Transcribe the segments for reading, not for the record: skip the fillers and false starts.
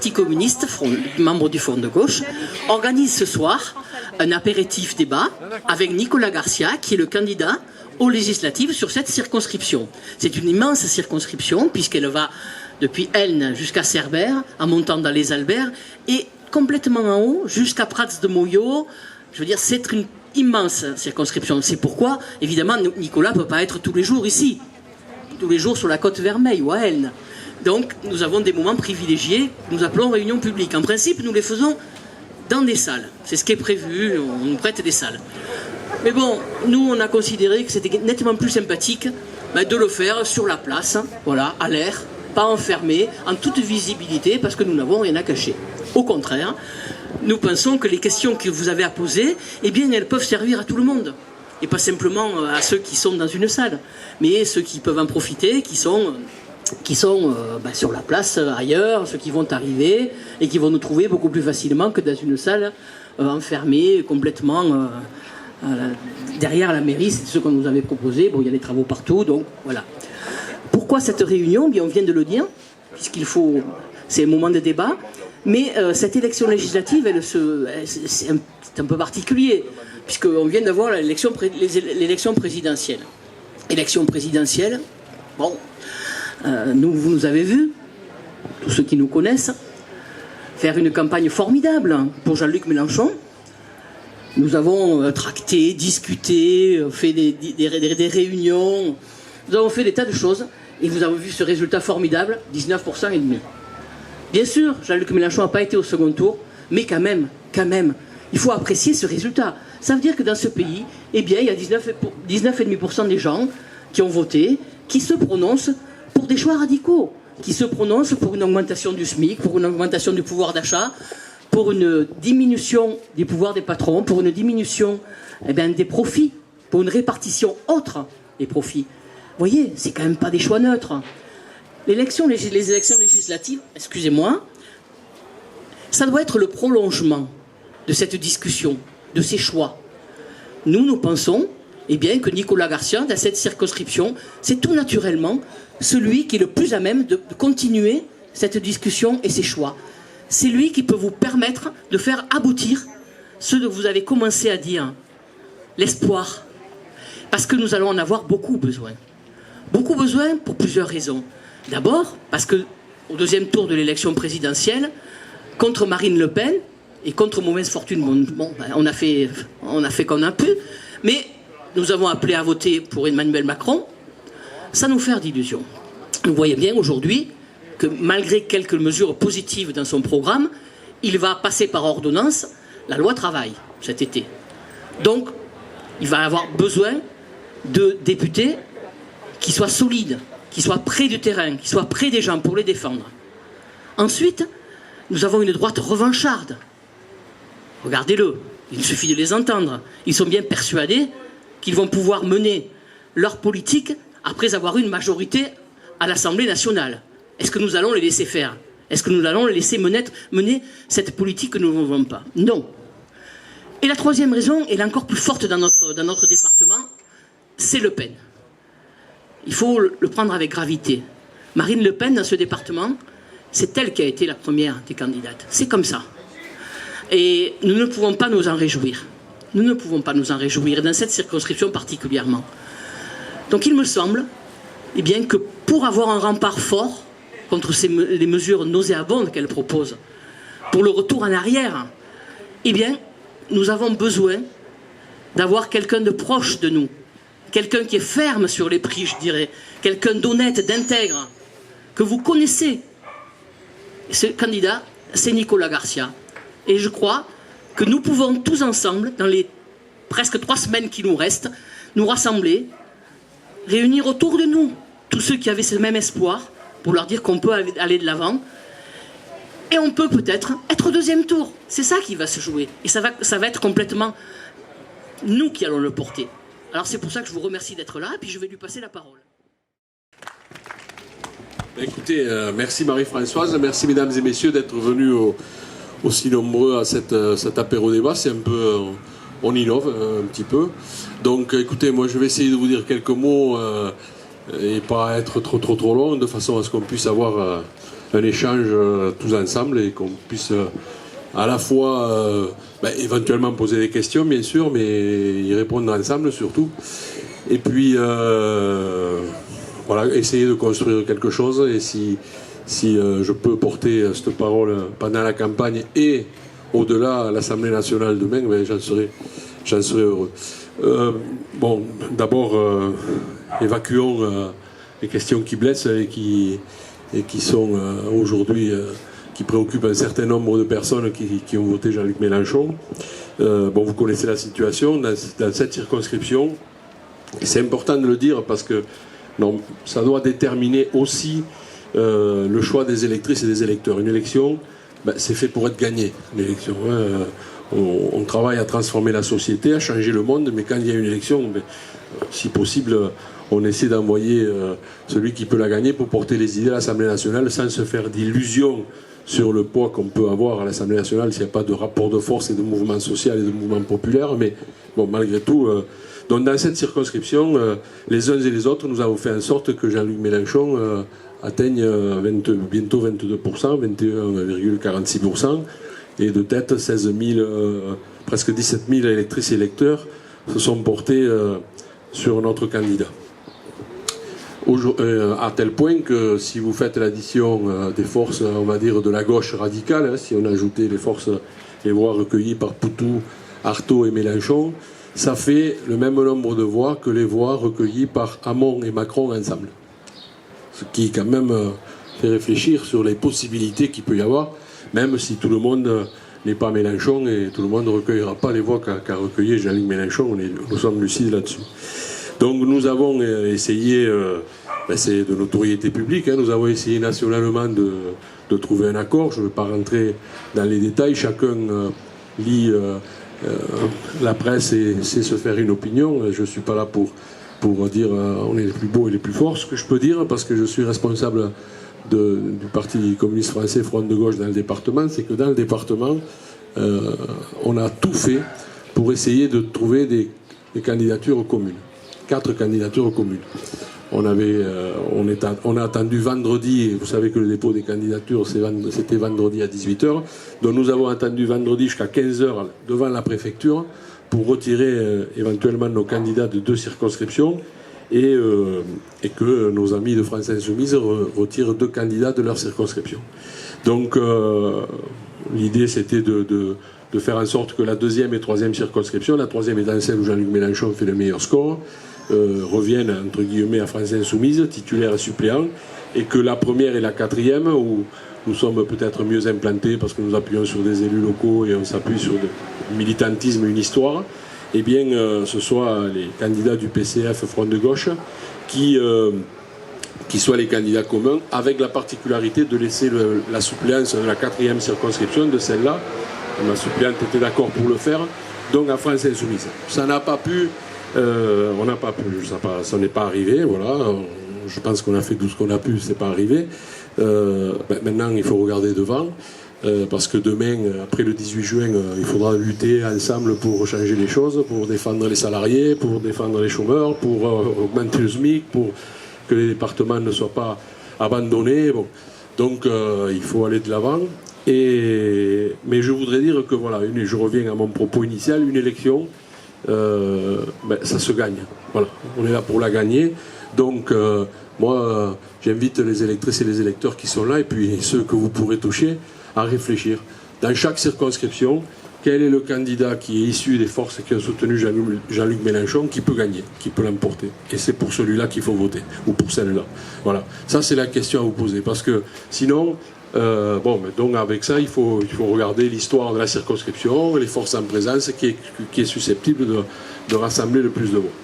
Parti communiste, membre du Front de gauche, organise ce soir un apéritif débat avec Nicolas Garcia, qui est le candidat aux législatives sur cette circonscription. C'est une immense circonscription, puisqu'elle va depuis Elne jusqu'à Cerbère, en montant dans les Alberts, et complètement en haut, jusqu'à Prats de Moyo. Je veux dire, c'est une immense circonscription. C'est pourquoi, évidemment, Nicolas ne peut pas être tous les jours ici, tous les jours sur la côte Vermeille ou à Elne. Donc, nous avons des moments privilégiés que nous appelons réunions publiques. En principe, nous les faisons dans des salles. C'est ce qui est prévu, on nous prête des salles. Mais bon, nous, on a considéré que c'était nettement plus sympathique de le faire sur la place, voilà, à l'air, pas enfermé, en toute visibilité, parce que nous n'avons rien à cacher. Au contraire, nous pensons que les questions que vous avez à poser, eh bien, elles peuvent servir à tout le monde. Et pas simplement à ceux qui sont dans une salle, mais ceux qui peuvent en profiter, qui sont sur la place ailleurs, ceux qui vont arriver et qui vont nous trouver beaucoup plus facilement que dans une salle enfermée, complètement derrière la mairie. C'est ce qu'on nous avait proposé. Bon, il y a des travaux partout, donc voilà. Pourquoi cette réunion? Bien, on vient de le dire, c'est un moment de débat, mais cette élection législative, c'est un peu particulier, puisqu'on vient d'avoir l'élection présidentielle. Élection présidentielle, bon, vous nous avez vus, tous ceux qui nous connaissent, faire une campagne formidable pour Jean-Luc Mélenchon. Nous avons tracté, discuté, fait des réunions, nous avons fait des tas de choses, et vous avez vu ce résultat formidable, 19% et demi. Bien sûr, Jean-Luc Mélenchon n'a pas été au second tour, mais quand même, il faut apprécier ce résultat. Ça veut dire que dans ce pays, eh bien, il y a 19,5% des gens qui ont voté, qui se prononcent pour des choix radicaux, qui se prononcent pour une augmentation du SMIC, pour une augmentation du pouvoir d'achat, pour une diminution des pouvoirs des patrons, pour une diminution des profits, pour une répartition autre des profits. Vous voyez, c'est quand même pas des choix neutres. Les élections législatives, excusez-moi, ça doit être le prolongement de cette discussion, de ces choix. Nous pensons que Nicolas Garcia, dans cette circonscription, c'est tout naturellement celui qui est le plus à même de continuer cette discussion et ces choix. C'est lui qui peut vous permettre de faire aboutir ce que vous avez commencé à dire, l'espoir. Parce que nous allons en avoir beaucoup besoin. Beaucoup besoin pour plusieurs raisons. D'abord, parce que au deuxième tour de l'élection présidentielle, contre Marine Le Pen, et contre mauvaise fortune, on a fait qu'on a pu, mais nous avons appelé à voter pour Emmanuel Macron, ça nous fait d'illusions. Vous voyez bien aujourd'hui que malgré quelques mesures positives dans son programme, il va passer par ordonnance la loi travail cet été. Donc, il va avoir besoin de députés qui soient solides, qui soient près du terrain, qui soient près des gens pour les défendre. Ensuite, nous avons une droite revancharde. Regardez-le, il suffit de les entendre. Ils sont bien persuadés qu'ils vont pouvoir mener leur politique après avoir eu une majorité à l'Assemblée nationale. Est-ce que nous allons les laisser faire? Est-ce que nous allons les laisser mener cette politique que nous ne voulons pas? Non. Et la troisième raison, elle est encore plus forte dans notre département, c'est Le Pen. Il faut le prendre avec gravité. Marine Le Pen, dans ce département, c'est elle qui a été la première des candidates. C'est comme ça. Et nous ne pouvons pas nous en réjouir. Nous ne pouvons pas nous en réjouir, dans cette circonscription particulièrement. Donc il me semble que pour avoir un rempart fort contre les mesures nauséabondes qu'elle propose, pour le retour en arrière, nous avons besoin d'avoir quelqu'un de proche de nous, quelqu'un qui est ferme sur les prix, je dirais, quelqu'un d'honnête, d'intègre, que vous connaissez. Ce candidat, c'est Nicolas Garcia. Et je crois que nous pouvons tous ensemble, dans les presque 3 semaines qui nous restent, nous rassembler, réunir autour de nous tous ceux qui avaient ce même espoir, pour leur dire qu'on peut aller de l'avant. Et on peut peut-être être au deuxième tour. C'est ça qui va se jouer. Et ça va être complètement nous qui allons le porter. Alors c'est pour ça que je vous remercie d'être là, et puis je vais lui passer la parole. Écoutez, merci Marie-Françoise, merci mesdames et messieurs d'être venus aussi nombreux à cet apéro débat. C'est un peu, on innove un petit peu. Donc écoutez, moi je vais essayer de vous dire quelques mots et pas être trop long, de façon à ce qu'on puisse avoir un échange tous ensemble et qu'on puisse à la fois éventuellement poser des questions, bien sûr, mais y répondre ensemble surtout. Et puis, voilà, essayer de construire quelque chose. Et si je peux porter cette parole pendant la campagne et au-delà à l'Assemblée nationale demain, j'en serai heureux. Bon, d'abord, évacuons les questions qui blessent et qui sont aujourd'hui, qui préoccupent un certain nombre de personnes qui ont voté Jean-Luc Mélenchon. Bon, vous connaissez la situation dans cette circonscription. Et c'est important de le dire parce que non, ça doit déterminer aussi le choix des électrices et des électeurs. Une élection, c'est fait pour être gagné. Une élection, on travaille à transformer la société, à changer le monde, mais quand il y a une élection, si possible, on essaie d'envoyer celui qui peut la gagner pour porter les idées à l'Assemblée nationale sans se faire d'illusions sur le poids qu'on peut avoir à l'Assemblée nationale s'il n'y a pas de rapport de force et de mouvement social et de mouvement populaire. Mais bon, malgré tout, donc dans cette circonscription, les uns et les autres, nous avons fait en sorte que Jean-Luc Mélenchon atteigne bientôt 22%, 21,46%, et de tête, presque 17 000 électrices et électeurs se sont portés sur notre candidat. À tel point que si vous faites l'addition des forces, on va dire, de la gauche radicale, si on ajoutait les voix recueillies par Poutou, Artaud et Mélenchon, ça fait le même nombre de voix que les voix recueillies par Hamon et Macron ensemble. Ce qui quand même fait réfléchir sur les possibilités qu'il peut y avoir, même si tout le monde n'est pas Mélenchon et tout le monde ne recueillera pas les voix qu'a recueilli Jean-Luc Mélenchon, nous sommes lucides là-dessus. Donc nous avons essayé, c'est de notoriété publique, nous avons essayé nationalement de trouver un accord. Je ne vais pas rentrer dans les détails, chacun lit la presse et sait se faire une opinion. Je ne suis pas là pour dire on est les plus beaux et les plus forts. Ce que je peux dire, parce que je suis responsable du Parti communiste français Front de gauche dans le département, c'est que dans le département, on a tout fait pour essayer de trouver des candidatures communes. 4 candidatures communes. On a attendu vendredi, et vous savez que le dépôt des candidatures c'était vendredi à 18h, donc nous avons attendu vendredi jusqu'à 15h devant la préfecture pour retirer éventuellement nos candidats de 2 circonscriptions et que nos amis de France Insoumise retirent 2 candidats de leur circonscription. Donc l'idée c'était de faire en sorte que la 2e et 3e circonscription, la 3e étant celle où Jean-Luc Mélenchon fait le meilleur score, reviennent entre guillemets à France Insoumise, titulaire et suppléant, et que la 1re et la 4e, où nous sommes peut-être mieux implantés parce que nous appuyons sur des élus locaux et on s'appuie sur du militantisme, une histoire, eh bien ce soit les candidats du PCF Front de gauche qui soient les candidats communs, avec la particularité de laisser la suppléance de la 4e circonscription, de celle-là, ma suppléante était d'accord pour le faire, donc à France Insoumise. Ça n'a pas pu, ça n'est pas arrivé, voilà. Je pense qu'on a fait tout ce qu'on a pu, c'est pas arrivé. Maintenant, il faut regarder devant, parce que demain, après le 18 juin, il faudra lutter ensemble pour changer les choses, pour défendre les salariés, pour défendre les chômeurs, pour augmenter le SMIC, pour que les départements ne soient pas abandonnés. Bon. Donc, il faut aller de l'avant. Mais je voudrais dire que, voilà, je reviens à mon propos initial, une élection, ça se gagne. Voilà, on est là pour la gagner. Donc, moi, j'invite les électrices et les électeurs qui sont là, et puis ceux que vous pourrez toucher, à réfléchir. Dans chaque circonscription, quel est le candidat qui est issu des forces qui ont soutenu Jean-Luc Mélenchon qui peut gagner, qui peut l'emporter. Et c'est pour celui-là qu'il faut voter, ou pour celle-là. Voilà, ça c'est la question à vous poser, parce que sinon... donc avec ça, il faut regarder l'histoire de la circonscription, les forces en présence qui est susceptible de rassembler le plus de voix.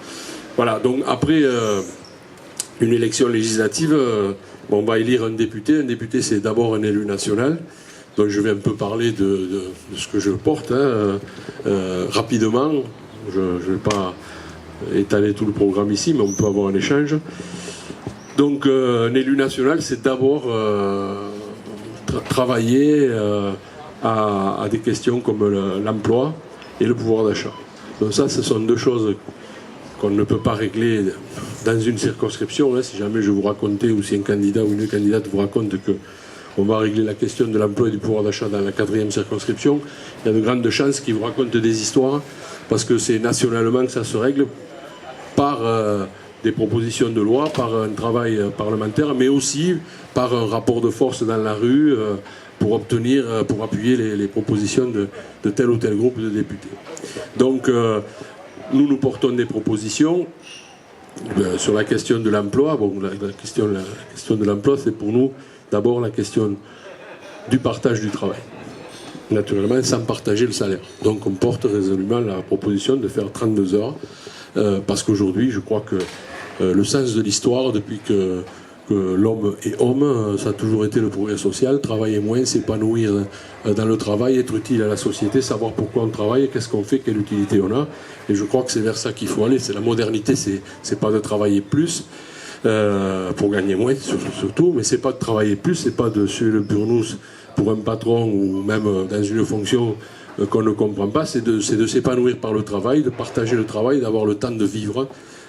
Voilà, donc après une élection législative, on va élire un député. Un député, c'est d'abord un élu national. Donc je vais un peu parler de ce que je porte rapidement. Je ne vais pas étaler tout le programme ici, mais on peut avoir un échange. Donc un élu national, c'est d'abord... travailler à des questions comme l'emploi et le pouvoir d'achat. Donc ça, ce sont 2 choses qu'on ne peut pas régler dans une circonscription. Si jamais je vous racontais, ou si un candidat ou une candidate vous raconte on va régler la question de l'emploi et du pouvoir d'achat dans la 4e circonscription. Il y a de grandes chances qu'ils vous racontent des histoires, parce que c'est nationalement que ça se règle par des propositions de loi, par un travail parlementaire, mais aussi par un rapport de force dans la rue pour appuyer les propositions de tel ou tel groupe de députés. Donc, nous portons des propositions sur la question de l'emploi. Bon, la question de l'emploi, c'est pour nous d'abord la question du partage du travail. Naturellement, sans partager le salaire. Donc, on porte résolument la proposition de faire 32 heures, parce qu'aujourd'hui, je crois que le sens de l'histoire, depuis que l'homme est homme, ça a toujours été le progrès social, travailler moins, s'épanouir dans le travail, être utile à la société, savoir pourquoi on travaille, qu'est-ce qu'on fait, quelle utilité on a. Et je crois que c'est vers ça qu'il faut aller. C'est la modernité, c'est pas de travailler plus pour gagner moins surtout, mais c'est pas de travailler plus, c'est pas de suer le burnous pour un patron ou même dans une fonction qu'on ne comprend pas, c'est de s'épanouir par le travail, de partager le travail, d'avoir le temps de vivre.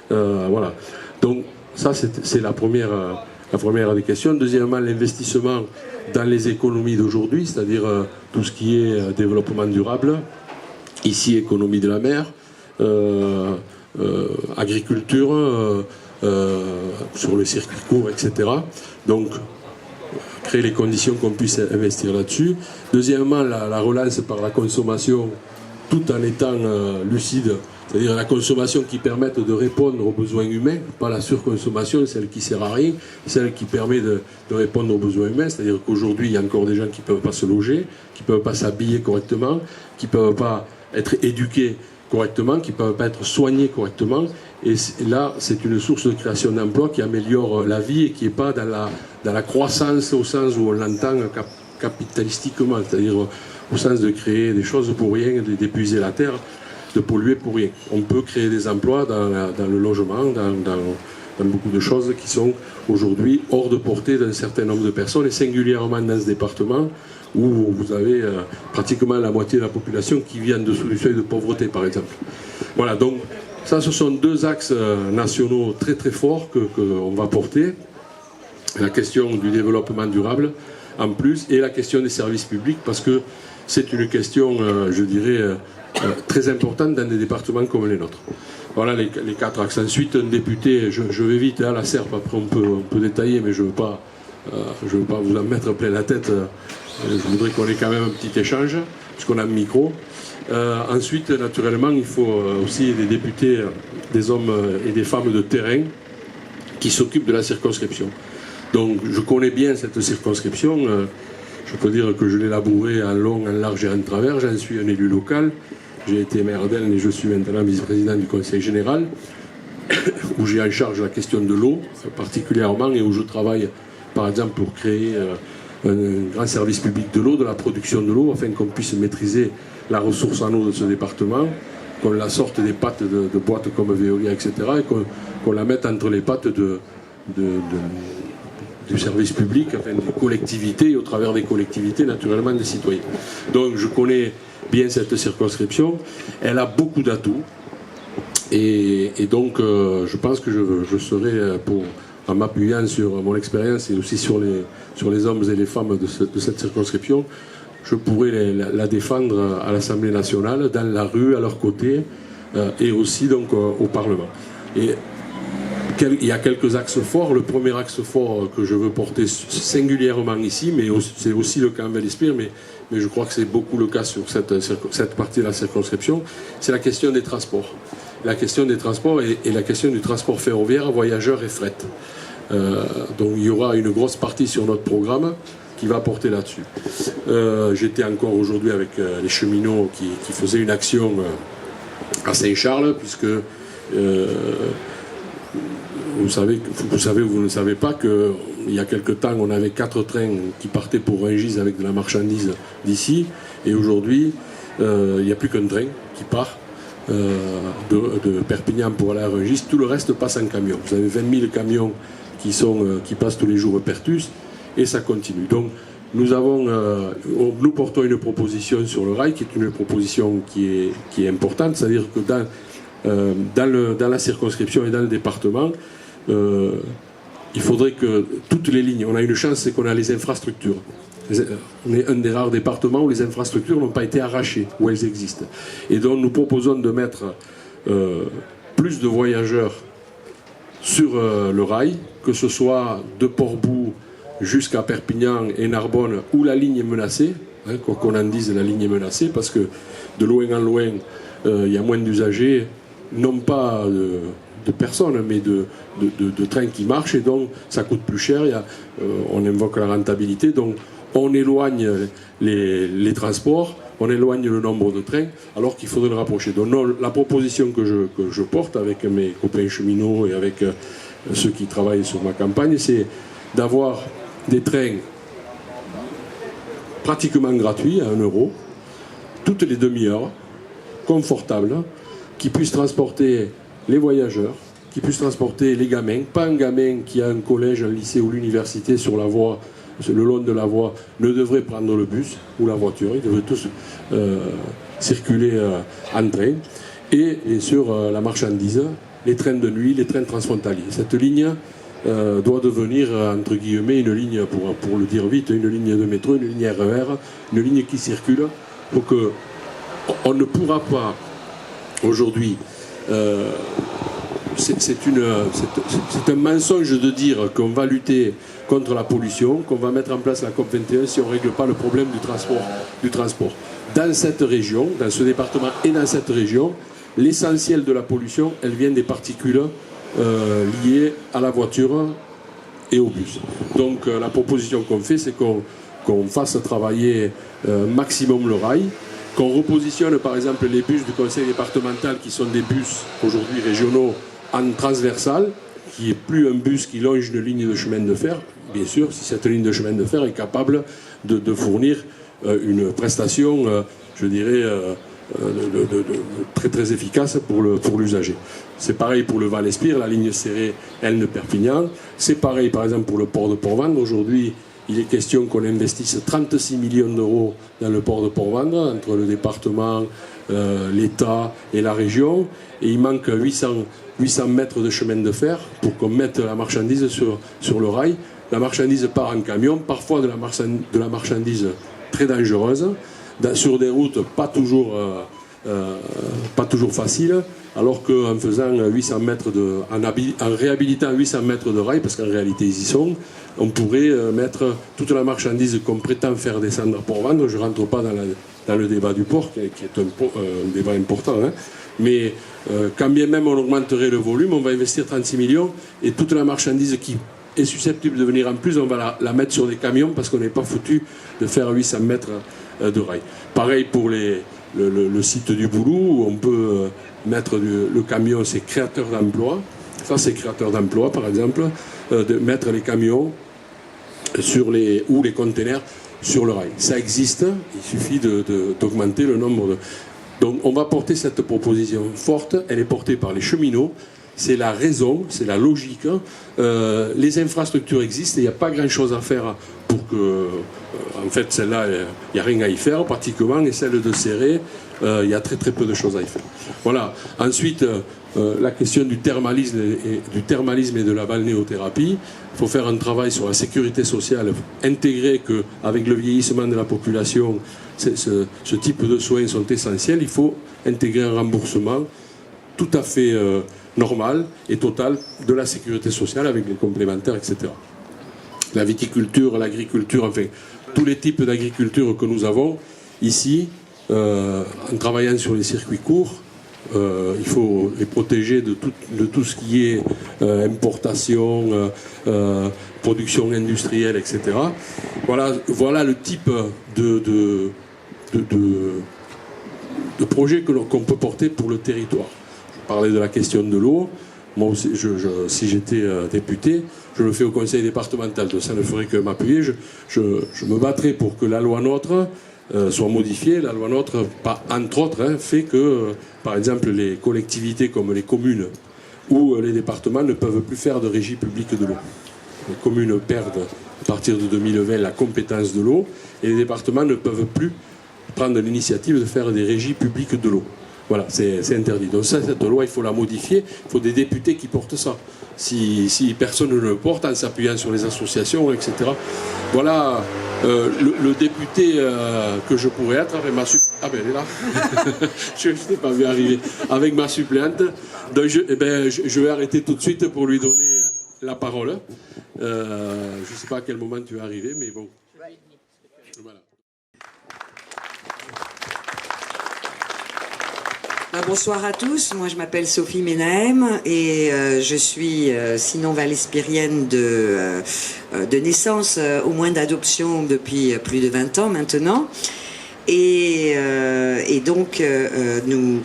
Voilà. Donc ça, c'est la première des questions. Deuxièmement, l'investissement dans les économies d'aujourd'hui, c'est-à-dire tout ce qui est développement durable, ici économie de la mer, agriculture, sur le circuit court, etc. Donc, créer les conditions qu'on puisse investir là-dessus. Deuxièmement, la relance par la consommation, tout en étant lucide, c'est-à-dire la consommation qui permette de répondre aux besoins humains, pas la surconsommation, celle qui sert à rien, celle qui permet de répondre aux besoins humains, c'est-à-dire qu'aujourd'hui, il y a encore des gens qui ne peuvent pas se loger, qui ne peuvent pas s'habiller correctement, qui ne peuvent pas être éduqués correctement, qui ne peuvent pas être soignés correctement. Et là, c'est une source de création d'emplois qui améliore la vie et qui n'est pas dans la croissance au sens où on l'entend capitalistiquement, c'est-à-dire au sens de créer des choses pour rien, d'épuiser la terre, de polluer pour rien. On peut créer des emplois dans le logement, dans beaucoup de choses qui sont aujourd'hui hors de portée d'un certain nombre de personnes, et singulièrement dans ce département où vous avez pratiquement la moitié de la population qui vit en dessous du seuil de pauvreté, par exemple. Voilà, donc ça, ce sont deux axes nationaux très très forts qu'on va porter. La question du développement durable, en plus, et la question des services publics, parce que c'est une question, je dirais, très importante dans des départements comme les nôtres. Voilà les quatre axes. Ensuite, un député, je vais vite à la SERP, après on peut détailler, mais je ne veux pas vous en mettre plein la tête. Je voudrais qu'on ait quand même un petit échange, puisqu'on a un micro. Ensuite, naturellement, il faut aussi des députés, des hommes et des femmes de terrain qui s'occupent de la circonscription. Donc, je connais bien cette circonscription. Je peux dire que je l'ai labourée en long, en large et en travers. J'en suis un élu local. J'ai été maire d'Elne et je suis maintenant vice-président du Conseil général, où j'ai en charge la question de l'eau, particulièrement, et où je travaille, par exemple, pour créer un grand service public de l'eau, de la production de l'eau, afin qu'on puisse maîtriser la ressource en eau de ce département, qu'on la sorte des pattes de boîtes comme Veolia, etc., et qu'on la mette entre les pattes du service public, enfin des collectivités, et au travers des collectivités, naturellement, des citoyens. Donc je connais bien cette circonscription, elle a beaucoup d'atouts, et donc je pense que je serai, en m'appuyant sur mon expérience et aussi sur les hommes et les femmes de cette circonscription, je pourrais la défendre à l'Assemblée nationale, dans la rue, à leur côté, et aussi donc au Parlement. Et il y a quelques axes forts. Le premier axe fort que je veux porter singulièrement ici, mais c'est aussi le cas en Val-d'Espire, mais je crois que c'est beaucoup le cas sur cette partie de la circonscription, c'est la question des transports. La question des transports et la question du transport ferroviaire, voyageurs et fret. Donc il y aura une grosse partie sur notre programme qui va porter là-dessus. J'étais encore aujourd'hui avec les cheminots qui faisaient une action à Saint-Charles, puisque vous savez ou vous ne savez pas qu'il y a quelque temps, on avait 4 trains qui partaient pour Rungis avec de la marchandise d'ici, et aujourd'hui, il n'y a plus qu'un train qui part de Perpignan pour aller à Rungis. Tout le reste passe en camion. Vous avez 20 000 camions qui passent tous les jours au Pertus, et ça continue. Donc, nous portons une proposition sur le rail, qui est une proposition qui est importante, c'est-à-dire que dans la circonscription et dans le département, il faudrait que toutes les lignes, on a une chance, c'est qu'on a les infrastructures. On est un des rares départements où les infrastructures n'ont pas été arrachées, où elles existent. Et donc nous proposons de mettre plus de voyageurs sur le rail, que ce soit de Port-Bou jusqu'à Perpignan et Narbonne, où la ligne est menacée, hein, quoi qu'on en dise, la ligne est menacée, parce que de loin en loin, il y a moins d'usagers, non pas de personnes, mais de trains qui marchent, et donc ça coûte plus cher, on invoque la rentabilité, donc on éloigne les transports, on éloigne le nombre de trains, alors qu'il faudrait le rapprocher. Donc non, la proposition que je porte avec mes copains cheminots et avec ceux qui travaillent sur ma campagne, c'est d'avoir des trains pratiquement gratuits à 1 €, toutes les demi-heures, confortables, qui puissent transporter les voyageurs, qui puissent transporter les gamins, pas un gamin qui a un collège, un lycée ou l'université sur la voie, le long de la voie, ne devrait prendre le bus ou la voiture, ils devraient tous circuler en train, et sur la marchandise, les trains de nuit, les trains transfrontaliers. Cette ligne doit devenir, entre guillemets, une ligne, pour le dire vite, une ligne de métro, une ligne RER, une ligne qui circule, pour que on ne pourra pas aujourd'hui, c'est un mensonge de dire qu'on va lutter contre la pollution, qu'on va mettre en place la COP21 si on ne règle pas le problème du transport. Dans cette région, dans ce département et dans cette région, l'essentiel de la pollution, elle vient des particules liées à la voiture et au bus. Donc la proposition qu'on fait, c'est qu'on fasse travailler maximum le rail, qu'on repositionne par exemple les bus du conseil départemental qui sont des bus aujourd'hui régionaux en transversal, qui n'est plus un bus qui longe une ligne de chemin de fer, bien sûr, si cette ligne de chemin de fer est capable de fournir une prestation, je dirais, très très efficace pour l'usager. C'est pareil pour le Val-Espire, la ligne serrée Elne-Perpignan. C'est pareil par exemple pour le port de Port-Vendre. Aujourd'hui, il est question qu'on investisse 36 millions d'euros dans le port de Port-Vendre, entre le département, l'État et la région. Et il manque 800 mètres de chemin de fer pour qu'on mette la marchandise sur le rail. La marchandise part en camion, parfois de la marchandise très dangereuse, sur des routes pas toujours faciles, alors qu'en faisant 800 mètres en réhabilitant 800 mètres de rail, parce qu'en réalité ils y sont, on pourrait mettre toute la marchandise qu'on prétend faire descendre pour vendre. Je ne rentre pas dans le débat du port, qui est un débat important, hein. Mais quand bien même on augmenterait le volume, on va investir 36 millions, et toute la marchandise qui est susceptible de venir en plus, on va la mettre sur des camions, parce qu'on n'est pas foutu de faire 800 mètres de rail. Pareil pour le site du Boulou, où on peut mettre le camion, c'est créateur d'emplois. Ça, c'est créateur d'emplois, par exemple, de mettre les camions ou les containers sur le rail. Ça existe, il suffit d'augmenter le nombre de... Donc on va porter cette proposition forte, elle est portée par les cheminots, c'est la raison, c'est la logique. Les infrastructures existent, il n'y a pas grand-chose à faire pour que... en fait, celle-là, il n'y a rien à y faire pratiquement, et celle de Serré, il y a très très peu de choses à y faire. Voilà. Ensuite, la question du thermalisme et de la balnéothérapie. Il faut faire un travail sur la sécurité sociale, intégrer qu'avec le vieillissement de la population, ce type de soins sont essentiels. Il faut intégrer un remboursement tout à fait normal et total de la sécurité sociale avec les complémentaires, etc. La viticulture, l'agriculture, enfin, tous les types d'agriculture que nous avons ici, en travaillant sur les circuits courts, il faut les protéger de tout ce qui est importation, production industrielle, etc. Voilà le type de projet qu'on peut porter pour le territoire. Je parlais de la question de l'eau. Moi aussi, si j'étais député, je le fais au conseil départemental, donc ça ne ferait que m'appuyer. Je me battrais pour que la loi NOTRe soit modifiée. La loi NOTRe, entre autres, fait que, par exemple, les collectivités comme les communes ou les départements ne peuvent plus faire de régie publique de l'eau. Les communes perdent, à partir de 2020, la compétence de l'eau, et les départements ne peuvent plus prendre l'initiative de faire des régies publiques de l'eau. Voilà, c'est interdit. Donc ça, cette loi, il faut la modifier. Il faut des députés qui portent ça. Si personne ne le porte, en s'appuyant sur les associations, etc. Voilà le député que je pourrais être avec ma suppléante. Ah ben elle est là. Je ne t'ai pas vu arriver. Avec ma suppléante. Donc je vais arrêter tout de suite pour lui donner la parole. Je ne sais pas à quel moment tu es arrivé, mais bon. Voilà. Bonsoir à tous, moi je m'appelle Sophie Menahem et je suis sinon valespirienne de naissance, au moins d'adoption depuis plus de 20 ans maintenant. Et donc je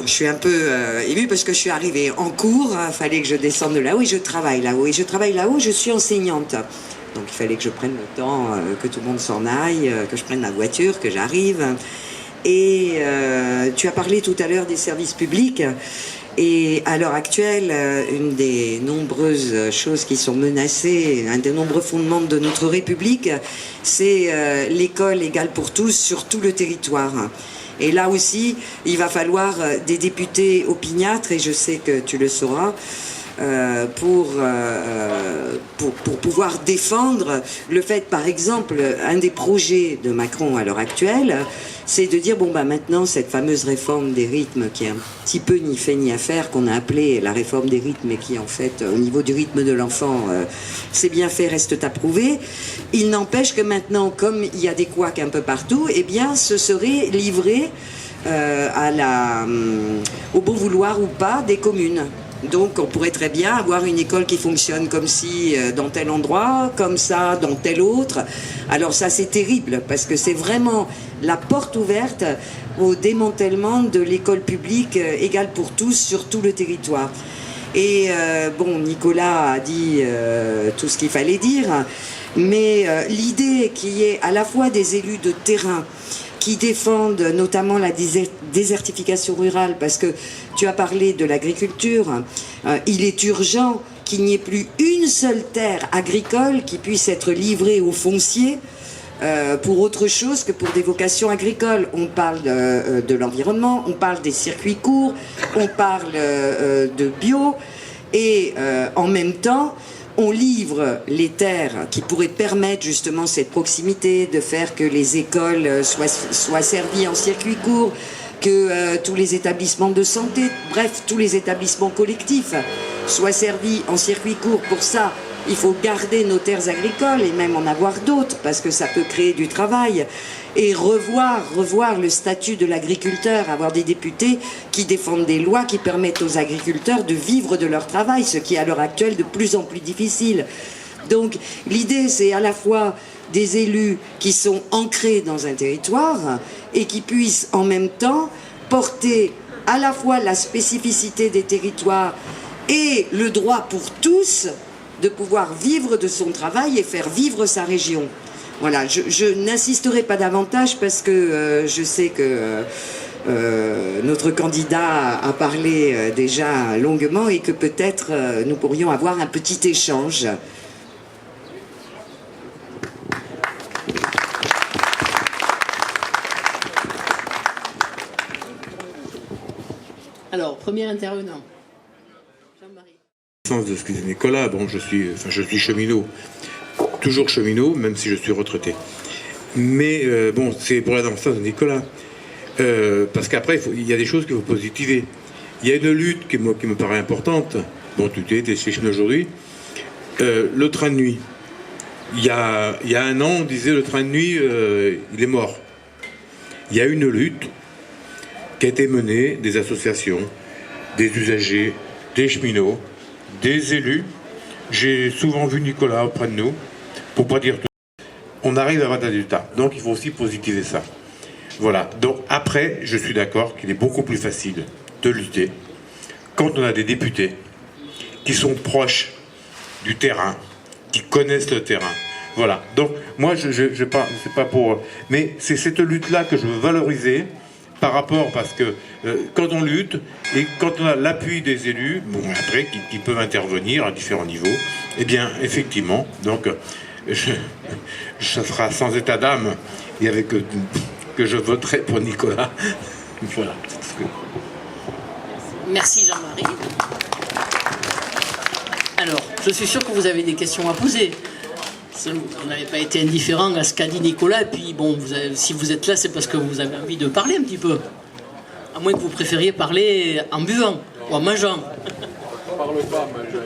suis un peu émue parce que je suis arrivée en cours, il fallait que je descende de là-haut et je travaille là-haut. Et je travaille là-haut, je suis enseignante. Donc il fallait que je prenne le temps, que tout le monde s'en aille, que je prenne ma voiture, que j'arrive. Et tu as parlé tout à l'heure des services publics. Et à l'heure actuelle, une des nombreuses choses qui sont menacées, un des nombreux fondements de notre République, c'est l'école égale pour tous sur tout le territoire. Et là aussi, il va falloir des députés opiniâtres, et je sais que tu le sauras, pour pouvoir défendre le fait, par exemple, un des projets de Macron à l'heure actuelle, c'est de dire, bon bah maintenant cette fameuse réforme des rythmes qui est un petit peu ni fait ni à faire, qu'on a appelée la réforme des rythmes et qui en fait au niveau du rythme de l'enfant c'est bien fait, reste à prouver. Il n'empêche que maintenant, comme il y a des couacs un peu partout, eh bien ce serait livré au bon vouloir ou pas des communes. Donc on pourrait très bien avoir une école qui fonctionne comme si dans tel endroit, comme ça dans tel autre. Alors ça c'est terrible parce que c'est vraiment la porte ouverte au démantèlement de l'école publique égale pour tous sur tout le territoire. Et bon, Nicolas a dit tout ce qu'il fallait dire, mais l'idée qu'il y ait à la fois des élus de terrain qui défendent notamment la désertification rurale, parce que tu as parlé de l'agriculture, il est urgent qu'il n'y ait plus une seule terre agricole qui puisse être livrée aux fonciers pour autre chose que pour des vocations agricoles. On parle de l'environnement, on parle des circuits courts, on parle de bio, et en même temps, on livre les terres qui pourraient permettre justement cette proximité, de faire que les écoles soient servies en circuit court, que tous les établissements de santé, bref, tous les établissements collectifs soient servis en circuit court. Pour ça, il faut garder nos terres agricoles et même en avoir d'autres, parce que ça peut créer du travail. Et revoir le statut de l'agriculteur, avoir des députés qui défendent des lois qui permettent aux agriculteurs de vivre de leur travail, ce qui est à l'heure actuelle de plus en plus difficile. Donc l'idée, c'est à la fois des élus qui sont ancrés dans un territoire et qui puissent en même temps porter à la fois la spécificité des territoires et le droit pour tous de pouvoir vivre de son travail et faire vivre sa région. Voilà, je n'insisterai pas davantage parce que je sais que notre candidat a parlé déjà longuement et que peut-être nous pourrions avoir un petit échange. Alors, premier intervenant. Jean-Marie. Sens de ce que dit Nicolas, bon, je suis cheminot. Toujours cheminot, même si je suis retraité. Mais bon, c'est pour la danse de Nicolas. Parce qu'après, il y a des choses qu'il faut positiver. Il y a une lutte qui me paraît importante. Bon, tu es chez cheminot aujourd'hui. Le train de nuit. Il y a un an, on disait le train de nuit, il est mort. Il y a une lutte qui a été menée des associations, des usagers, des cheminots, des élus. J'ai souvent vu Nicolas auprès de nous. Pour pas dire tout, on arrive à avoir des résultats. Donc il faut aussi positiver ça. Voilà. Donc après, je suis d'accord qu'il est beaucoup plus facile de lutter quand on a des députés qui sont proches du terrain, qui connaissent le terrain. Voilà. Donc moi, je pas, c'est pas pour, mais c'est cette lutte-là que je veux valoriser par rapport, parce que quand on lutte et quand on a l'appui des élus, bon après qui peuvent intervenir à différents niveaux, eh bien effectivement, donc ça sera sans état d'âme et avec que je voterai pour Nicolas. Voilà. Merci Jean-Marie. Alors, je suis sûr que vous avez des questions à poser. Vous n'avez pas été indifférent à ce qu'a dit Nicolas, et puis bon, si vous êtes là, c'est parce que vous avez envie de parler un petit peu. À moins que vous préfériez parler en buvant ou en mangeant. Parle pas, mangeant.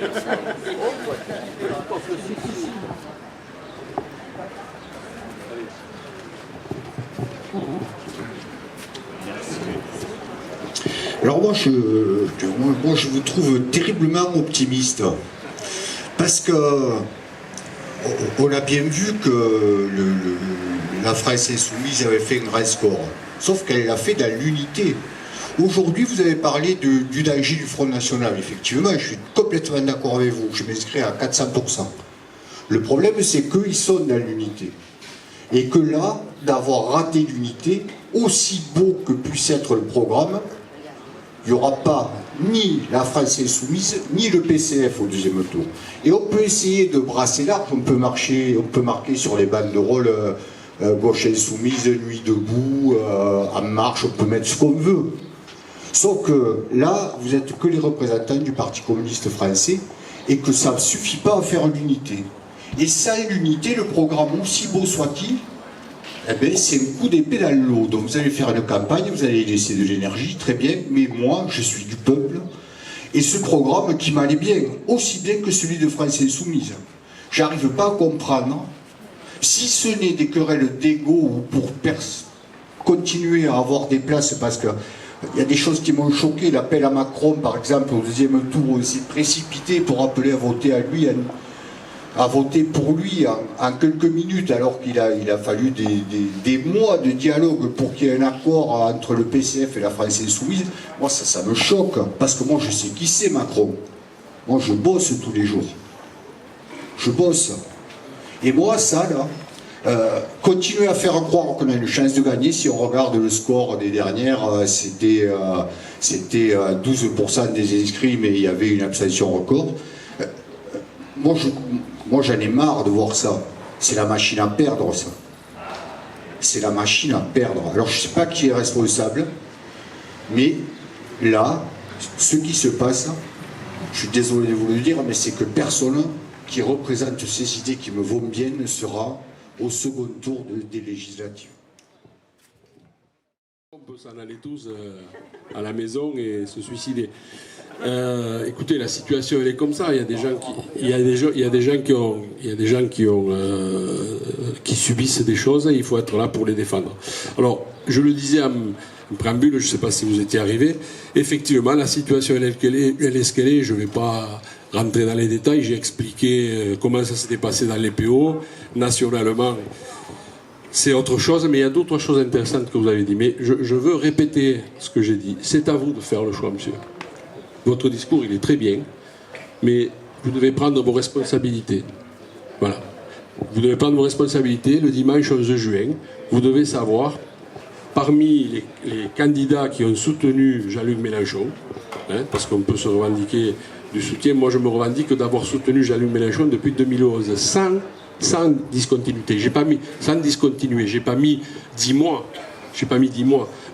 Alors moi je vous trouve terriblement optimiste, parce que on a bien vu que la France Insoumise avait fait un grand score, sauf qu'elle l'a fait dans l'unité. Aujourd'hui, vous avez parlé du danger du Front National. Effectivement, je suis complètement d'accord avec vous, je m'inscris à 400%. Le problème, c'est qu'ils sont dans l'unité. Et que là, d'avoir raté l'unité, aussi beau que puisse être le programme, il n'y aura pas ni la France Insoumise, ni le PCF au deuxième tour. Et on peut essayer de brasser large, on peut marquer sur les banderoles gauche insoumise, nuit debout, en marche, on peut mettre ce qu'on veut. Sauf que là, vous n'êtes que les représentants du Parti communiste français, et que ça ne suffit pas à faire l'unité. Et sans l'unité, le programme, aussi beau soit-il, eh bien, c'est un coup d'épée dans l'eau. Donc vous allez faire une campagne, vous allez laisser de l'énergie, très bien, mais moi, je suis du peuple, et ce programme qui m'allait bien, aussi bien que celui de France Insoumise, j'arrive pas à comprendre, si ce n'est des querelles d'ego ou pour continuer à avoir des places, parce que il y a des choses qui m'ont choqué, l'appel à Macron, par exemple, au deuxième tour, on s'est précipité pour appeler à voter à lui, à voter pour lui en quelques minutes, alors qu'il a fallu des mois de dialogue pour qu'il y ait un accord entre le PCF et la France Insoumise. Moi, ça me choque, parce que moi, je sais qui c'est Macron. Moi, je bosse tous les jours. Je bosse. Et moi, ça, là, continuer à faire croire qu'on a une chance de gagner, si on regarde le score des dernières, c'était 12% des inscrits, mais il y avait une abstention record. Moi, j'en ai marre de voir ça. C'est la machine à perdre, ça. C'est la machine à perdre. Alors, je ne sais pas qui est responsable, mais là, ce qui se passe, je suis désolé de vous le dire, mais c'est que personne qui représente ces idées qui me vont bien ne sera au second tour des législatives. On peut s'en aller tous à la maison et se suicider. Écoutez, la situation elle est comme ça. Il y a des gens qui subissent des choses et il faut être là pour les défendre. Alors, je le disais en préambule, je ne sais pas si vous étiez arrivé. Effectivement, la situation elle est ce qu'elle est. Je ne vais pas rentrer dans les détails. J'ai expliqué comment ça s'était passé dans les PO nationalement. C'est autre chose, mais il y a d'autres choses intéressantes que vous avez dit. Mais je veux répéter ce que j'ai dit. C'est à vous de faire le choix, monsieur. Votre discours, il est très bien, mais vous devez prendre vos responsabilités. Voilà. Vous devez prendre vos responsabilités le dimanche 11 juin. Vous devez savoir, parmi les candidats qui ont soutenu Jean-Luc Mélenchon, parce qu'on peut se revendiquer du soutien, moi je me revendique d'avoir soutenu Jean-Luc Mélenchon depuis 2011, sans discontinuité. Sans discontinuer. J'ai pas mis 10 mois.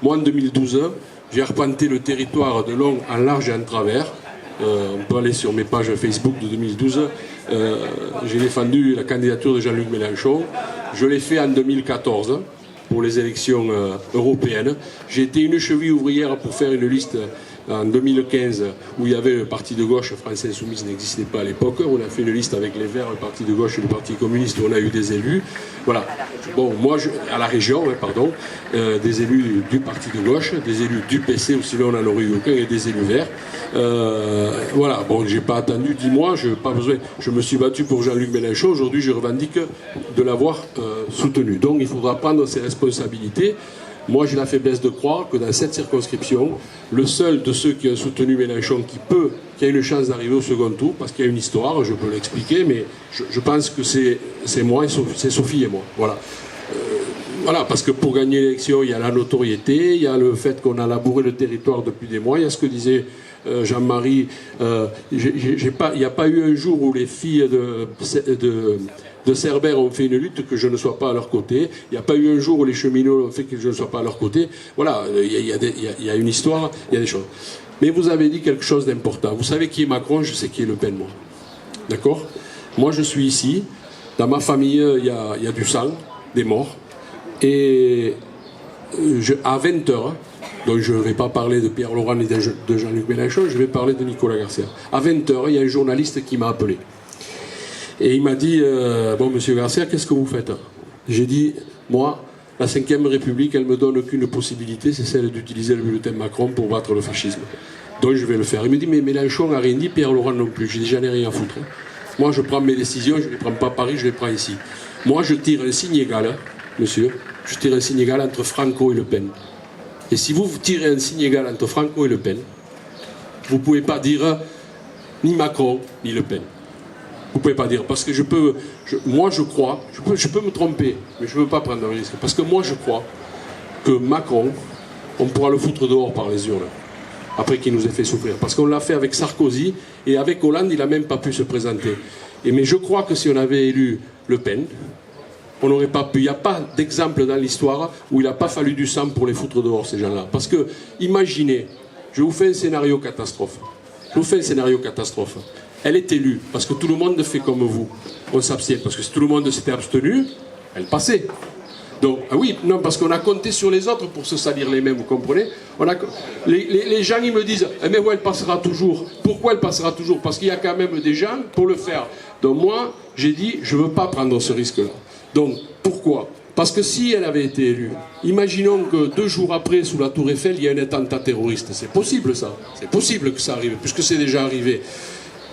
Moi, en 2012, j'ai arpenté le territoire de long en large et en travers. On peut aller sur mes pages Facebook de 2012. J'ai défendu la candidature de Jean-Luc Mélenchon. Je l'ai fait en 2014 pour les élections européennes. J'ai été une cheville ouvrière pour faire une liste en 2015 où il y avait le parti de gauche, France Insoumise n'existait pas à l'époque. On a fait une liste avec les Verts, le parti de gauche et le parti communiste où on a eu des élus. Voilà. Bon, moi, à la région, des élus du parti de gauche, des élus du PC, ou sinon on n'en aurait eu aucun, et des élus Verts. Voilà. Bon, j'ai pas attendu 10 mois, pas besoin. Je me suis battu pour Jean-Luc Mélenchon. Aujourd'hui, je revendique de l'avoir soutenu. Donc, il faudra prendre ses responsabilités. Moi, j'ai la faiblesse de croire que dans cette circonscription, le seul de ceux qui ont soutenu Mélenchon qui a une chance d'arriver au second tour, parce qu'il y a une histoire, je peux l'expliquer, mais je pense que c'est moi, c'est Sophie et moi. Voilà. Voilà, parce que pour gagner l'élection, il y a la notoriété, il y a le fait qu'on a labouré le territoire depuis des mois, il y a ce que disait Jean-Marie, il n'y a pas eu un jour où les filles de Cerbère ont fait une lutte que je ne sois pas à leur côté, il n'y a pas eu un jour où les cheminots ont fait que je ne sois pas à leur côté. Voilà, il y a une histoire, il y a des choses. Mais vous avez dit quelque chose d'important. Vous savez qui est Macron, je sais qui est Le Pen, moi. D'accord? Moi, je suis ici, dans ma famille, il y a du sang, des morts. Et à 20h, donc je ne vais pas parler de Pierre Laurent ni de Jean-Luc Mélenchon, je vais parler de Nicolas Garcia. À 20h, il y a un journaliste qui m'a appelé. Et il m'a dit, bon, monsieur Garcia, qu'est-ce que vous faites? J'ai dit, moi, la 5e République, elle me donne qu'une possibilité, c'est celle d'utiliser le bulletin Macron pour battre le fascisme. Donc je vais le faire. Il me dit, mais Mélenchon n'a rien dit, Pierre Laurent non plus. J'ai dit, j'en ai rien à foutre. Moi, je prends mes décisions, je ne les prends pas à Paris, je les prends ici. Moi, je tire un signe égal, hein, monsieur, je tire un signe égal entre Franco et Le Pen. Et si vous tirez un signe égal entre Franco et Le Pen, vous ne pouvez pas dire ni Macron, ni Le Pen. Vous ne pouvez pas dire, parce que moi je crois, je peux me tromper, mais je ne veux pas prendre un risque. Parce que moi je crois que Macron, on pourra le foutre dehors par les urnes, après qu'il nous ait fait souffrir. Parce qu'on l'a fait avec Sarkozy, et avec Hollande, il n'a même pas pu se présenter. Mais je crois que si on avait élu Le Pen, on n'aurait pas pu. Il n'y a pas d'exemple dans l'histoire où il n'a pas fallu du sang pour les foutre dehors, ces gens-là. Parce que, imaginez, je vous fais un scénario catastrophe. Elle est élue, parce que tout le monde fait comme vous. On s'abstient, parce que si tout le monde s'était abstenu, elle passait. Donc, ah oui, non, parce qu'on a compté sur les autres pour se salir les mains, vous comprenez? Les gens, ils me disent, mais où elle passera toujours? Pourquoi elle passera toujours? Parce qu'il y a quand même des gens pour le faire. Donc moi, j'ai dit, je ne veux pas prendre ce risque-là. Donc, pourquoi? Parce que si elle avait été élue, imaginons que 2 jours après, sous la Tour Eiffel, il y a un attentat terroriste. C'est possible, ça. C'est possible que ça arrive, puisque c'est déjà arrivé.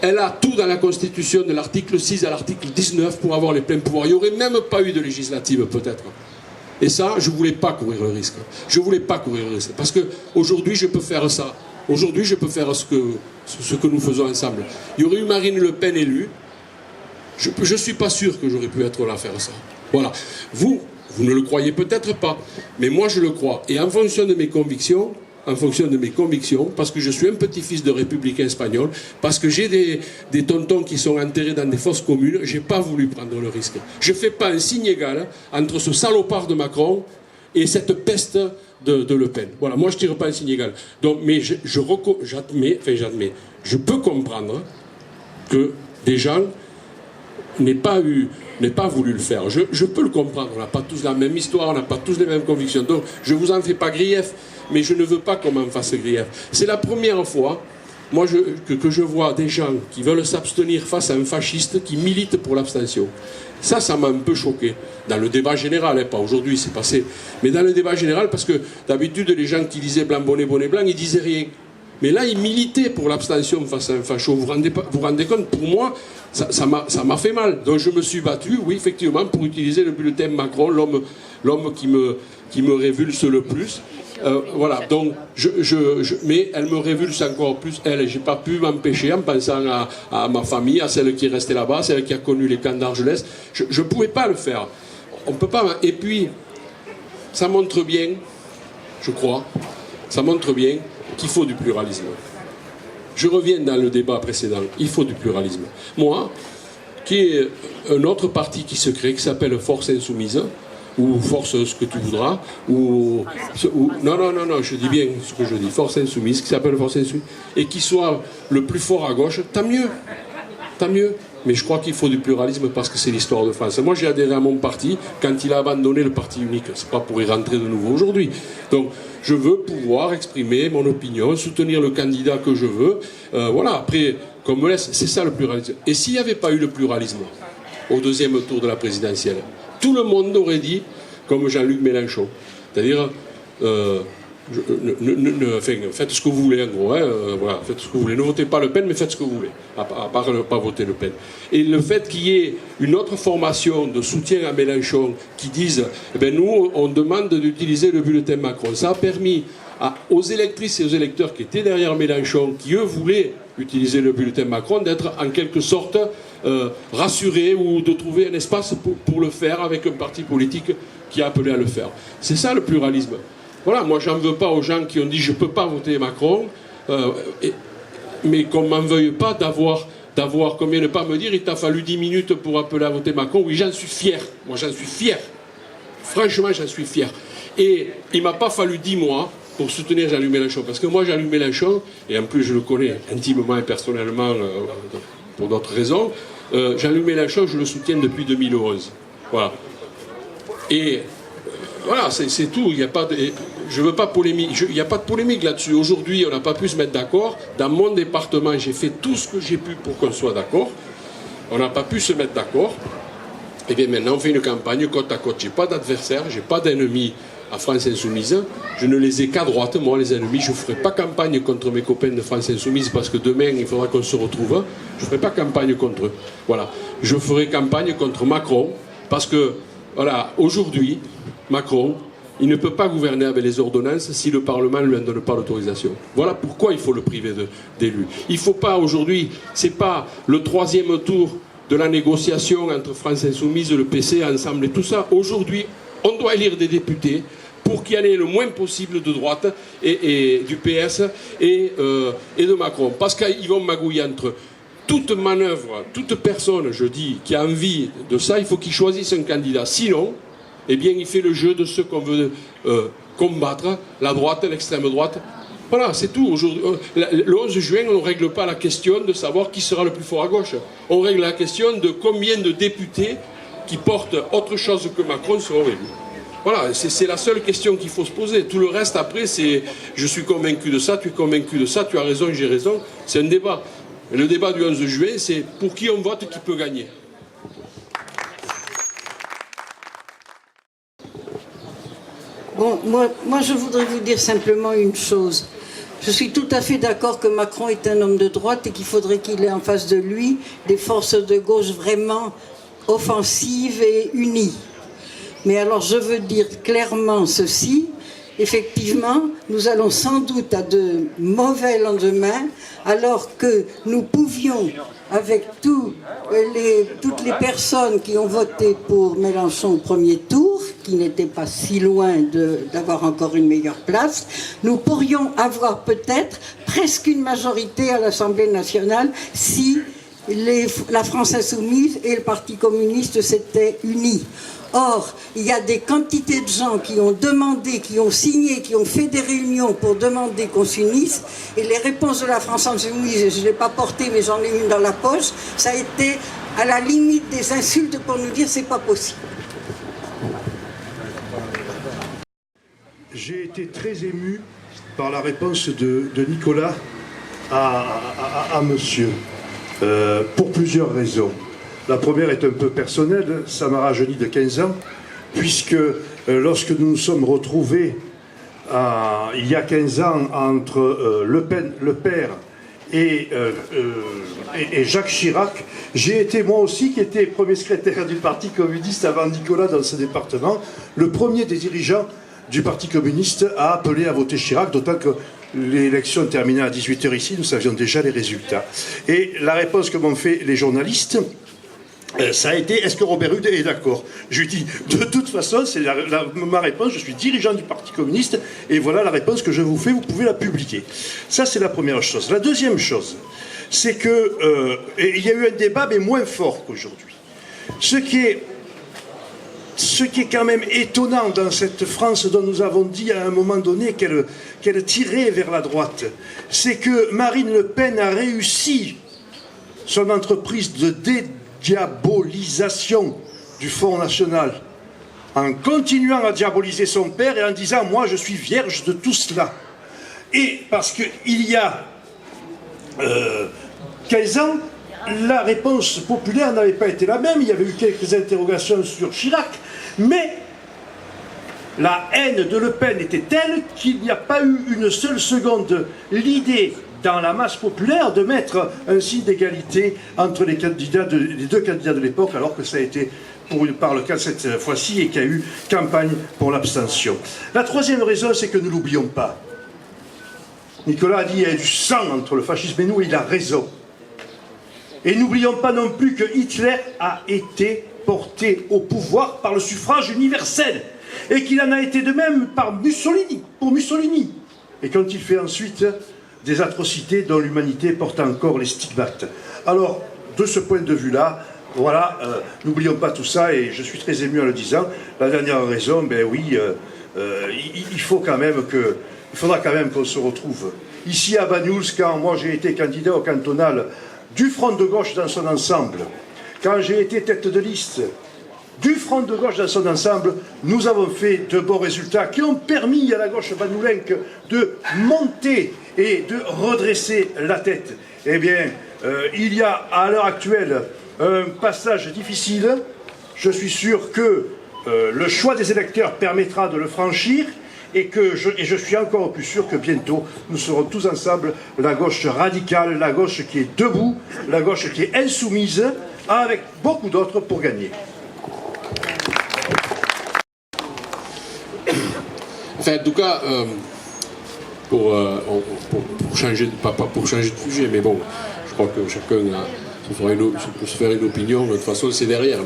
Elle a tout dans la Constitution, de l'article 6 à l'article 19, pour avoir les pleins pouvoirs. Il n'y aurait même pas eu de législative, peut-être. Et ça, je ne voulais pas courir le risque. Je ne voulais pas courir le risque. Parce qu'aujourd'hui, je peux faire ça. Aujourd'hui, je peux faire ce que nous faisons ensemble. Il y aurait eu Marine Le Pen élue. Je ne suis pas sûr que j'aurais pu être là à faire ça. Voilà. Vous ne le croyez peut-être pas, mais moi je le crois. Et en fonction de mes convictions, parce que je suis un petit-fils de républicain espagnol, parce que j'ai des tontons qui sont enterrés dans des fosses communes, je n'ai pas voulu prendre le risque. Je ne fais pas un signe égal entre ce salopard de Macron et cette peste de Le Pen. Voilà, moi je ne tire pas un signe égal. Donc, mais j'admets, je peux comprendre que des gens n'aient pas voulu le faire. Je peux le comprendre. On n'a pas tous la même histoire, on n'a pas tous les mêmes convictions. Donc, je ne vous en fais pas grief, mais je ne veux pas qu'on m'en fasse grief. C'est la première fois, moi, que je vois des gens qui veulent s'abstenir face à un fasciste qui milite pour l'abstention. Ça m'a un peu choqué. Dans le débat général, pas aujourd'hui, c'est passé. Mais dans le débat général, parce que d'habitude, les gens qui disaient blanc, bonnet, bonnet, blanc, ils disaient rien. Mais là, ils militaient pour l'abstention face à un facho. Vous vous rendez compte? Pour moi, ça m'a fait mal. Donc je me suis battu, oui, effectivement, pour utiliser le bulletin Macron, l'homme qui me révulse le plus. Voilà, donc, mais elle me révulse encore plus, elle. J'ai pas pu m'empêcher, en pensant à ma famille, à celle qui est restée là-bas, celle qui a connu les camps d'Argelès. Je ne pouvais pas le faire. On peut pas. Et puis, ça montre bien, je crois, qu'il faut du pluralisme. Je reviens dans le débat précédent. Il faut du pluralisme. Moi, qui est un autre parti qui se crée, qui s'appelle Force Insoumise, ou Force ce que tu voudras, non, je dis bien ce que je dis, Force Insoumise, qui s'appelle Force Insoumise, et qui soit le plus fort à gauche, tant mieux. Mais je crois qu'il faut du pluralisme parce que c'est l'histoire de France. Moi, j'ai adhéré à mon parti quand il a abandonné le parti unique. C'est pas pour y rentrer de nouveau aujourd'hui. Donc, je veux pouvoir exprimer mon opinion, soutenir le candidat que je veux. Voilà, après, qu'on me laisse, c'est ça le pluralisme. Et s'il n'y avait pas eu le pluralisme au 2e tour de la présidentielle, tout le monde aurait dit, comme Jean-Luc Mélenchon, c'est-à-dire, faites ce que vous voulez en gros, voilà, faites ce que vous voulez. Ne votez pas Le Pen, mais faites ce que vous voulez, à part ne pas voter Le Pen. Et le fait qu'il y ait une autre formation de soutien à Mélenchon qui disent, nous, on demande d'utiliser le bulletin Macron, ça a permis aux électrices et aux électeurs qui étaient derrière Mélenchon, qui eux voulaient utiliser le bulletin Macron, d'être en quelque sorte rassurer ou de trouver un espace pour le faire avec un parti politique qui a appelé à le faire. C'est ça le pluralisme. Voilà, moi j'en veux pas aux gens qui ont dit je peux pas voter Macron, mais qu'on m'en veuille pas d'avoir, combien ne pas me dire, il t'a fallu 10 minutes pour appeler à voter Macron. Oui, j'en suis fier. Moi j'en suis fier. Franchement, j'en suis fier. Et il m'a pas fallu 10 mois pour soutenir Jean-Luc Mélenchon. Parce que moi, Jean-Luc Mélenchon, et en plus je le connais intimement et personnellement pour d'autres raisons, Jean-Luc Mélenchon, je le soutiens depuis 2011. Voilà. Et voilà, c'est tout. Il n'y a pas de, je veux pas polémique. Il n'y a pas de polémique là-dessus. Aujourd'hui, on n'a pas pu se mettre d'accord. Dans mon département, j'ai fait tout ce que j'ai pu pour qu'on soit d'accord. On n'a pas pu se mettre d'accord. Et bien maintenant, on fait une campagne côte à côte. Je n'ai pas d'adversaire, je n'ai pas d'ennemis à France Insoumise. Je ne les ai qu'à droite, moi, les ennemis. Je ne ferai pas campagne contre mes copains de France Insoumise parce que demain, il faudra qu'on se retrouve. Je ne ferai pas campagne contre eux. Voilà. Je ferai campagne contre Macron parce que, voilà, aujourd'hui, Macron, il ne peut pas gouverner avec les ordonnances si le Parlement ne lui en donne pas l'autorisation. Voilà pourquoi il faut le priver d'élus. Il ne faut pas aujourd'hui, ce n'est pas le 3e tour de la négociation entre France Insoumise, le PC, Ensemble et tout ça. Aujourd'hui, on doit élire des députés pour qu'il y en ait le moins possible de droite et du PS et de Macron. Parce qu'ils vont magouiller entre toute manœuvre, toute personne, je dis, qui a envie de ça, il faut qu'il choisisse un candidat. Sinon, eh bien, il fait le jeu de ceux qu'on veut combattre, la droite, l'extrême droite. Voilà, c'est tout. Le 11 juin, on ne règle pas la question de savoir qui sera le plus fort à gauche. On règle la question de combien de députés qui portent autre chose que Macron seront élus. Voilà, c'est la seule question qu'il faut se poser. Tout le reste, après, c'est je suis convaincu de ça, tu es convaincu de ça, tu as raison, j'ai raison. C'est un débat. Et le débat du 11 juin, c'est pour qui on vote, qui peut gagner. Bon, moi, je voudrais vous dire simplement une chose. Je suis tout à fait d'accord que Macron est un homme de droite et qu'il faudrait qu'il ait en face de lui des forces de gauche vraiment offensives et unies. Mais alors, je veux dire clairement ceci. Effectivement, nous allons sans doute à de mauvais lendemains, alors que nous pouvions, avec toutes les personnes qui ont voté pour Mélenchon au premier tour, qui n'étaient pas si loin d'avoir encore une meilleure place, nous pourrions avoir peut-être presque une majorité à l'Assemblée nationale si la France Insoumise et le Parti communiste s'étaient unis. Or, il y a des quantités de gens qui ont demandé, qui ont signé, qui ont fait des réunions pour demander qu'on s'unisse. Et les réponses de la France Insoumise, je ne l'ai pas portée, mais j'en ai une dans la poche, ça a été à la limite des insultes pour nous dire c'est pas possible. J'ai été très ému par la réponse de Nicolas à monsieur, pour plusieurs raisons. La première est un peu personnelle, ça m'a rajeuni de 15 ans, puisque lorsque nous nous sommes retrouvés il y a 15 ans entre Le Pen, le père, et Jacques Chirac, j'ai été moi aussi, qui était premier secrétaire du Parti communiste avant Nicolas dans ce département, le premier des dirigeants du Parti communiste à appeler à voter Chirac, d'autant que l'élection terminait à 18h ici, nous savions déjà les résultats. Et la réponse que m'ont fait les journalistes, ça a été, est-ce que Robert Rude est d'accord? Je lui dis, de toute façon, c'est ma réponse, je suis dirigeant du Parti communiste, et voilà la réponse que je vous fais, vous pouvez la publier. Ça, c'est la première chose. La deuxième chose, c'est que, il y a eu un débat, mais moins fort qu'aujourd'hui. Ce qui est quand même étonnant dans cette France dont nous avons dit à un moment donné qu'elle tirait vers la droite, c'est que Marine Le Pen a réussi son entreprise de diabolisation du Front National, en continuant à diaboliser son père et en disant « moi je suis vierge de tout cela ». Et parce qu'il y a 15 ans, la réponse populaire n'avait pas été la même, il y avait eu quelques interrogations sur Chirac, mais la haine de Le Pen était telle qu'il n'y a pas eu une seule seconde l'idée dans la masse populaire de mettre un signe d'égalité entre les deux candidats de l'époque, alors que ça a été par le cas cette fois-ci et qu'il y a eu campagne pour l'abstention. La troisième raison, c'est que nous ne l'oublions pas. Nicolas a dit qu'il y a du sang entre le fascisme et nous, et il a raison. Et n'oublions pas non plus que Hitler a été porté au pouvoir par le suffrage universel et qu'il en a été de même pour Mussolini. Et quand il fait ensuite des atrocités dont l'humanité porte encore les stigmates. Alors, de ce point de vue-là, voilà, n'oublions pas tout ça, et je suis très ému en le disant. La dernière raison, ben oui, il faudra quand même qu'on se retrouve. Ici à Banyuls, quand moi j'ai été candidat au cantonal du Front de gauche dans son ensemble, quand j'ai été tête de liste du Front de gauche dans son ensemble, nous avons fait de bons résultats qui ont permis à la gauche banyulenque de monter et de redresser la tête. Eh bien, il y a à l'heure actuelle un passage difficile. Je suis sûr que le choix des électeurs permettra de le franchir et je suis encore plus sûr que bientôt nous serons tous ensemble la gauche radicale, la gauche qui est debout, la gauche qui est insoumise, avec beaucoup d'autres pour gagner. Enfin, en tout cas, pour changer, pas pour changer de sujet, mais bon, je crois que chacun peut se faire une opinion. De toute façon, c'est derrière.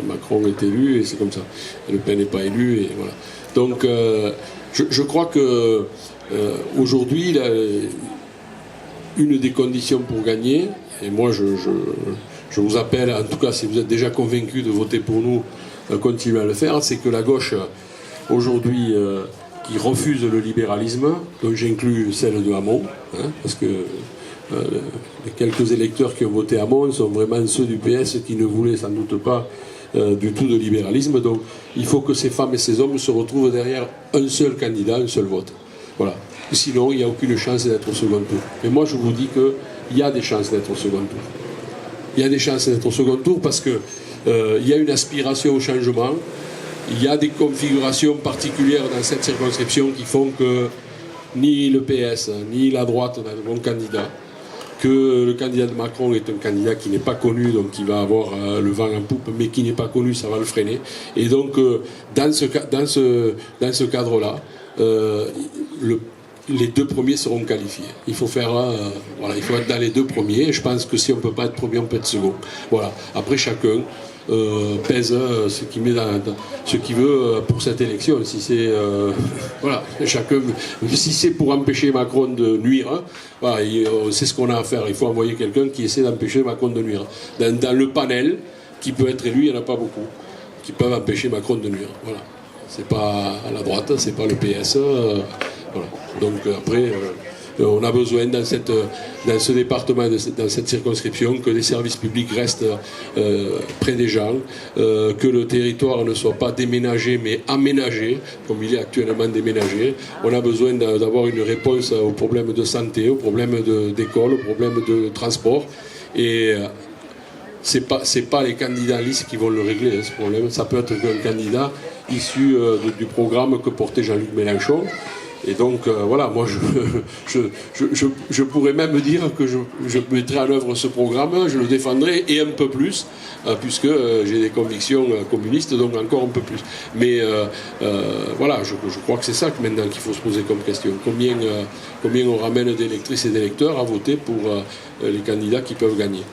Macron est élu et c'est comme ça. Le Pen n'est pas élu et voilà. Donc, je crois que aujourd'hui, une des conditions pour gagner, et moi je vous appelle, en tout cas si vous êtes déjà convaincus de voter pour nous, continuez à le faire, c'est que la gauche aujourd'hui qui refuse le libéralisme, dont j'inclus celle de Hamon, parce que les quelques électeurs qui ont voté Hamon sont vraiment ceux du PS qui ne voulaient sans doute pas du tout de libéralisme. Donc il faut que ces femmes et ces hommes se retrouvent derrière un seul candidat, un seul vote. Voilà. Sinon, il n'y a aucune chance d'être au second tour. Mais moi, je vous dis qu'il y a des chances d'être au second tour. Il y a des chances d'être au second tour parce que il y a une aspiration au changement. Il y a des configurations particulières dans cette circonscription qui font que ni le PS, ni la droite n'a de bons candidats. Que le candidat de Macron est un candidat qui n'est pas connu, donc qui va avoir le vent en poupe, mais qui n'est pas connu, ça va le freiner. Et donc, dans ce cadre-là, les deux premiers seront qualifiés. Il faut faire, il faut être dans les deux premiers. Et je pense que si on ne peut pas être premier, on peut être second. Voilà. Après, chacun pèse ce qu'il veut pour cette élection. Si c'est voilà, chacun, si c'est pour empêcher Macron de nuire, voilà, c'est ce qu'on a à faire. Il faut envoyer quelqu'un qui essaie d'empêcher Macron de nuire. Dans le panel qui peut être élu, il n'y en a pas beaucoup qui peuvent empêcher Macron de nuire. Voilà. C'est pas à la droite, c'est pas le PS. Voilà. Donc après, on a besoin dans ce département, dans cette circonscription, que les services publics restent près des gens, que le territoire ne soit pas déménagé mais aménagé, comme il est actuellement déménagé. On a besoin d'avoir une réponse aux problèmes de santé, aux problèmes d'école, aux problèmes de transport. Et c'est pas les candidats en liste qui vont le régler, ce problème. Ça peut être un candidat issu du programme que portait Jean-Luc Mélenchon. Et donc, voilà, moi, je pourrais même dire que je mettrai en œuvre ce programme, je le défendrai, et un peu plus, puisque j'ai des convictions communistes, donc encore un peu plus. Mais voilà, je crois que c'est ça maintenant qu'il faut se poser comme question. Combien on ramène d'électrices et d'électeurs à voter pour les candidats qui peuvent gagner.